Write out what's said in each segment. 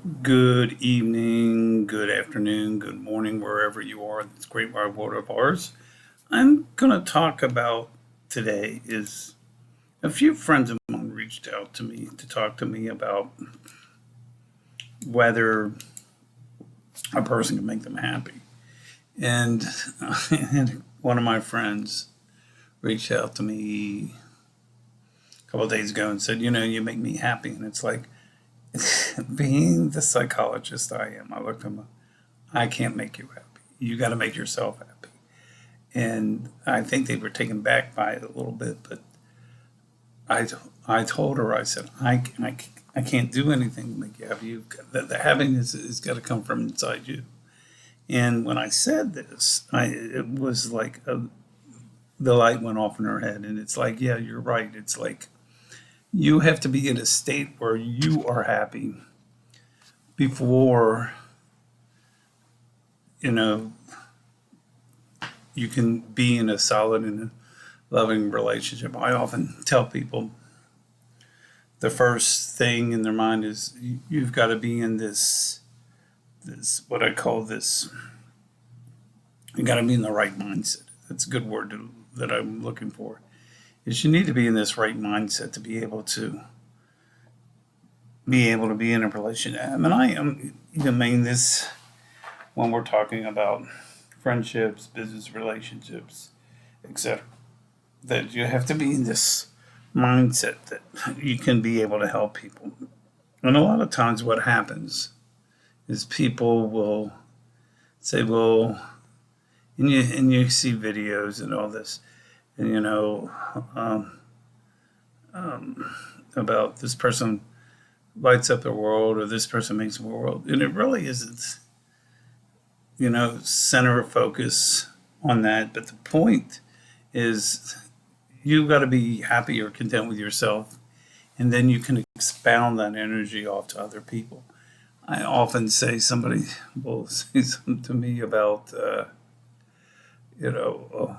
Good evening, good afternoon, good morning, wherever you are in this great wide world of ours. I'm going to talk about today is a few friends of mine reached out to me to talk to me about whether a person can make them happy. And, and one of my friends reached out to me a couple of days ago and said, you make me happy. And it's like, being the psychologist I am, I looked at him, I can't make you happy. You got to make yourself happy. And I think they were taken back by it a little bit, but I, I told her, I said, I can't do anything to make you happy. The happiness has got to come from inside you. And when I said this, it was like the light went off in her head. And it's like, yeah, you're right. It's like you have to be in a state where you are happy before, you know, you can be in a solid and loving relationship. I often tell people the first thing in their mind is you've got to be in this what I call this. You got to be in the right mindset. That's a good word that I'm looking for. Is you need to be in this right mindset to be in a relationship. I mean, I am even mean this when we're talking about friendships, business relationships, etc. That you have to be in this mindset that you can be able to help people. And a lot of times, what happens is people will say, "Well," and you see videos and all this, and um, about this person lights up the world or this person makes the world, and it really isn't, center of focus on that. But the point is, you've got to be happy or content with yourself, and then you can expound that energy off to other people. I often say somebody will say something to me about, you know,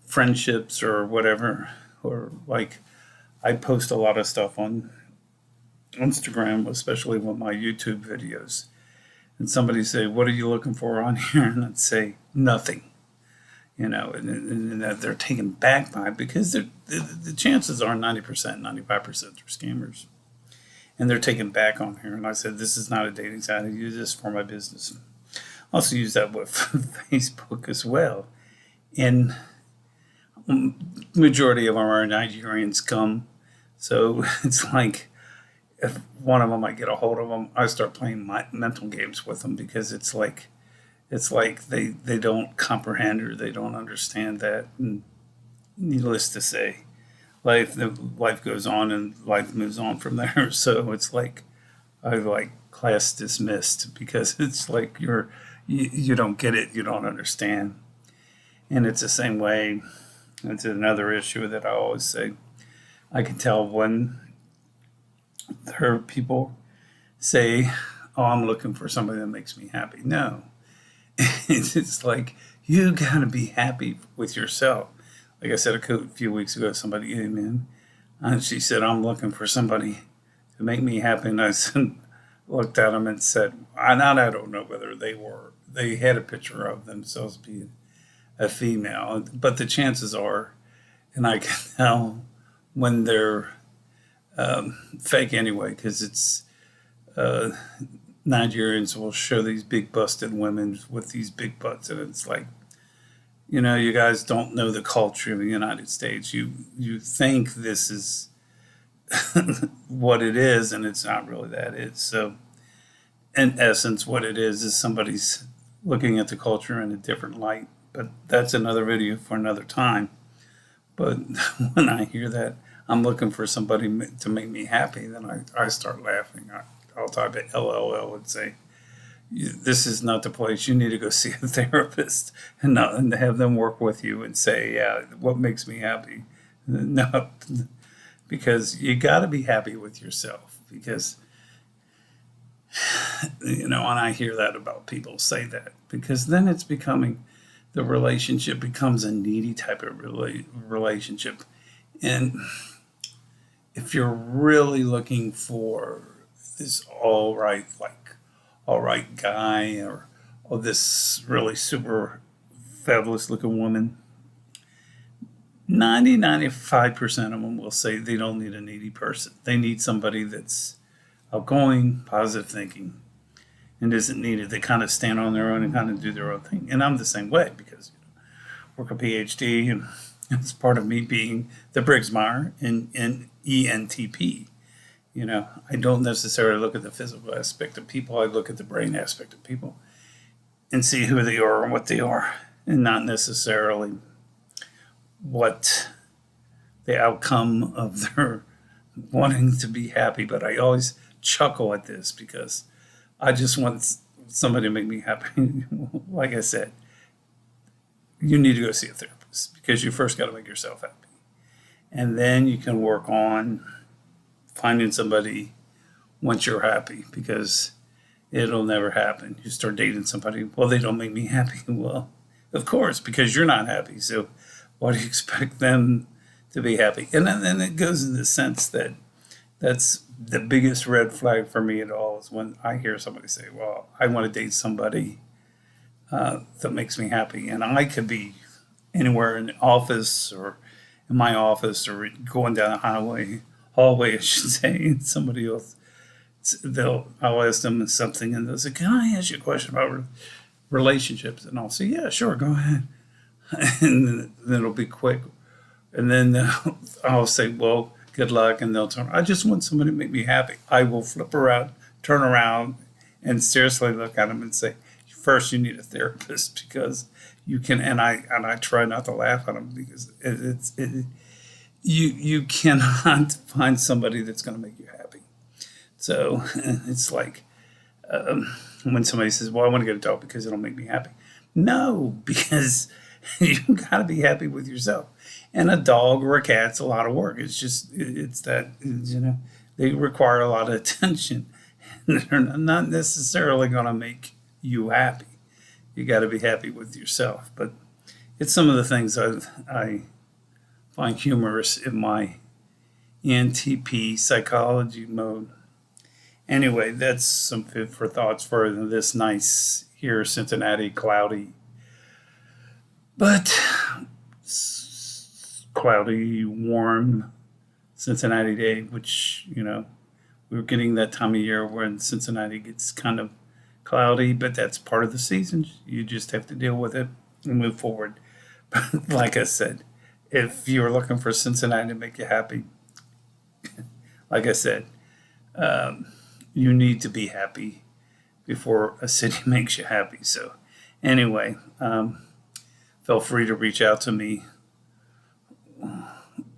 friendships or whatever, or like I post a lot of stuff on Instagram, especially with my YouTube videos. And somebody say, "What are you looking for on here?" And I'd say, "Nothing." And that they're taken back by it because the chances are 90%, 95% are scammers. And they're taken back on here. And I said, this is not a dating site. I use this for my business. I also use that with Facebook as well. And majority of them are Nigerian scum. So it's like if one of them I get a hold of them, I start playing my mental games with them because it's like they don't comprehend or they don't understand that. And needless to say, life goes on and life moves on from there. So it's like I like class dismissed because it's like you don't get it, you don't understand. And it's the same way. It's another issue that I always say. I can tell when there are people say, "Oh, I'm looking for somebody that makes me happy." No, it's like you gotta be happy with yourself. Like I said a few weeks ago, somebody came in and she said, "I'm looking for somebody to make me happy." And I said, looked at them and said, I don't know whether they had a picture of themselves being a female, but the chances are, and I can tell when they're fake anyway, because it's uh, Nigerians will show these big busted women with these big butts, and it's like, you guys don't know the culture of the United States. You think this is what it is, and it's not really that. It's so, in essence, what it is somebody's looking at the culture in a different light. But that's another video for another time. But when I hear that I'm looking for somebody to make me happy, then I start laughing. I'll type it LOL and say, this is not the place. You need to go see a therapist and have them work with you and say, yeah, what makes me happy? No, because you got to be happy with yourself. Because, and I hear that about people say that, because then it's becoming, the relationship becomes a needy type of relationship. And if you're really looking for this all right, like all right guy, or this really super fabulous looking woman, 95% of them will say they don't need a needy person. They need somebody that's outgoing, positive thinking, and isn't needed. They kind of stand on their own and kind of do their own thing. And I'm the same way because I work a PhD, and it's part of me being the Briggs-Meyer in ENTP. I don't necessarily look at the physical aspect of people. I look at the brain aspect of people and see who they are and what they are, and not necessarily what the outcome of their wanting to be happy. But I always chuckle at this because I just want somebody to make me happy. Like I said, you need to go see a therapist because you first got to make yourself happy. And then you can work on finding somebody once you're happy, because it'll never happen. You start dating somebody, well, they don't make me happy. Well, of course, because you're not happy. So why do you expect them to be happy? And then it goes in the sense that that's the biggest red flag for me at all, is when I hear somebody say, well, I want to date somebody that makes me happy. And I could be anywhere in the office or in my office or going down the hallway, I should say, and somebody else, I'll ask them something and they'll say, can I ask you a question about relationships? And I'll say, yeah, sure, go ahead. And then it'll be quick. And then I'll say, well, good luck. And they'll I just want somebody to make me happy. I will flip around, turn around, and seriously look at them and say, first, you need a therapist, because you can, and I try not to laugh at them, because you cannot find somebody that's going to make you happy. So it's like when somebody says, well, I want to get a dog because it'll make me happy. No, because you got to be happy with yourself. And a dog or a cat's a lot of work. It's that, they require a lot of attention. And they're not necessarily going to make you happy. You got to be happy with yourself. But it's some of the things I find humorous in my ENTP psychology mode. Anyway, that's some food for thoughts for this nice here, Cincinnati, cloudy, but cloudy, warm Cincinnati day, which, we're getting that time of year when Cincinnati gets kind of cloudy, but that's part of the season. You just have to deal with it and move forward. But like I said, if you're looking for Cincinnati to make you happy, like I said, you need to be happy before a city makes you happy. So anyway, feel free to reach out to me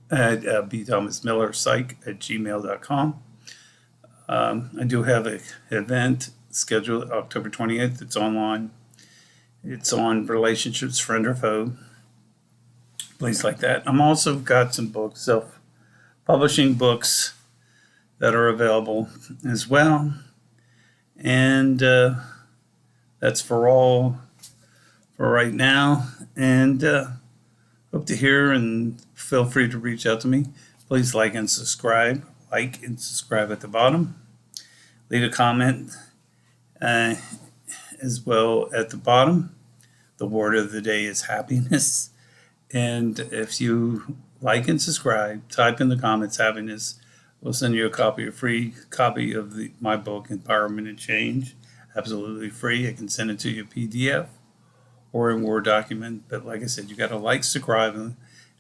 at bthomasmillerpsych@gmail.com. I do have an event scheduled October 28th. It's online. It's on relationships, friend or foe, place like that. I'm also got some books, self-publishing books that are available as well. And that's for right now. And hope to hear, and feel free to reach out to me. Please like and subscribe. Like and subscribe at the bottom. Leave a comment as well at the bottom. The word of the day is happiness. And if you like and subscribe, type in the comments happiness. We'll send you a free copy of my book, Empowerment and Change. Absolutely free. I can send it to you PDF or in Word document. But like I said, you got to like, subscribe,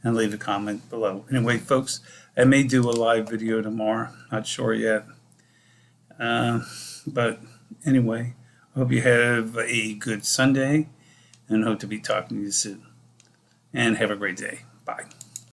and leave a comment below. Anyway, folks, I may do a live video tomorrow. Not sure yet. But anyway, I hope you have a good Sunday, and hope to be talking to you soon. And have a great day. Bye.